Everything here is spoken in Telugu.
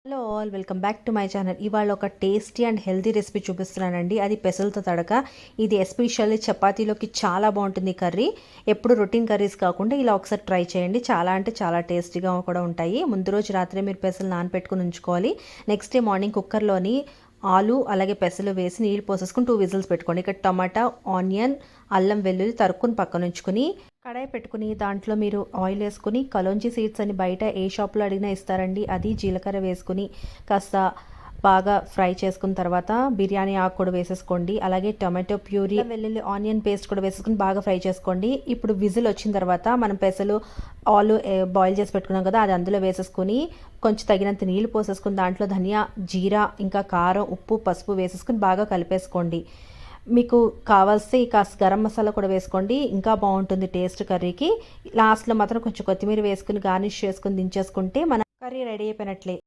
Hello all, welcome back to my channel. ఇవాళ ఒక టేస్టీ అండ్ హెల్తీ రెసిపీ చూపిస్తున్నానండి. అది పెసలతో తడక. ఇది ఎస్పెషల్లీ చపాతీలోకి చాలా బాగుంటుంది కర్రీ. ఎప్పుడు రొటీన్ కర్రీస్ కాకుండా ఇలా ఒకసారి ట్రై చేయండి. చాలా అంటే చాలా టేస్టీగా కూడా ఉంటాయి. ముందు రోజు రాత్రే మీరు పెసలు నానపెట్టుకుని ఉంచుకోవాలి. నెక్స్ట్ డే మార్నింగ్ కుక్కర్లోని ఆలు అలాగే పెసలు వేసి నీళ్ళు పోసేసుకుని 2 విజిల్స్ పెట్టుకోండి. ఇక్కడ టమాటా, ఆనియన్, అల్లం వెల్లుల్లి తరుక్కుని పక్కన ఉంచుకుని కడాయి పెట్టుకుని దాంట్లో మీరు ఆయిల్ వేసుకుని కలోంజీ సీడ్స్ అని బయట ఏ షాప్లో అడిగినా ఇస్తారండి. అది జీలకర్ర వేసుకుని కాస్త బాగా ఫ్రై చేసుకున్న తర్వాత బిర్యానీ ఆకు కూడా వేసేసుకోండి. అలాగే టొమాటో ప్యూరీ, వెల్లుల్లి, ఆనియన్ పేస్ట్ కూడా వేసుకుని బాగా ఫ్రై చేసుకోండి. ఇప్పుడు విజిల్ వచ్చిన తర్వాత మనం పెసలు ఆలు బాయిల్ చేసి పెట్టుకున్నాం కదా, అది అందులో వేసేసుకుని కొంచెం తగినంత నీళ్లు పోసేసుకుని దాంట్లో ధనియా, జీరా, ఇంకా కారం, ఉప్పు, పసుపు వేసేసుకుని బాగా కలిపేసుకోండి. మీకు కావాల్సి కాస్త గరం మసాలా కూడా వేసుకోండి, ఇంకా బాగుంటుంది టేస్ట్ కర్రీకి. లాస్ట్లో మాత్రం కొంచెం కొత్తిమీర వేసుకుని గార్నిష్ చేసుకుని దించేసుకుంటే మన కర్రీ రెడీ అయిపోయినట్లే.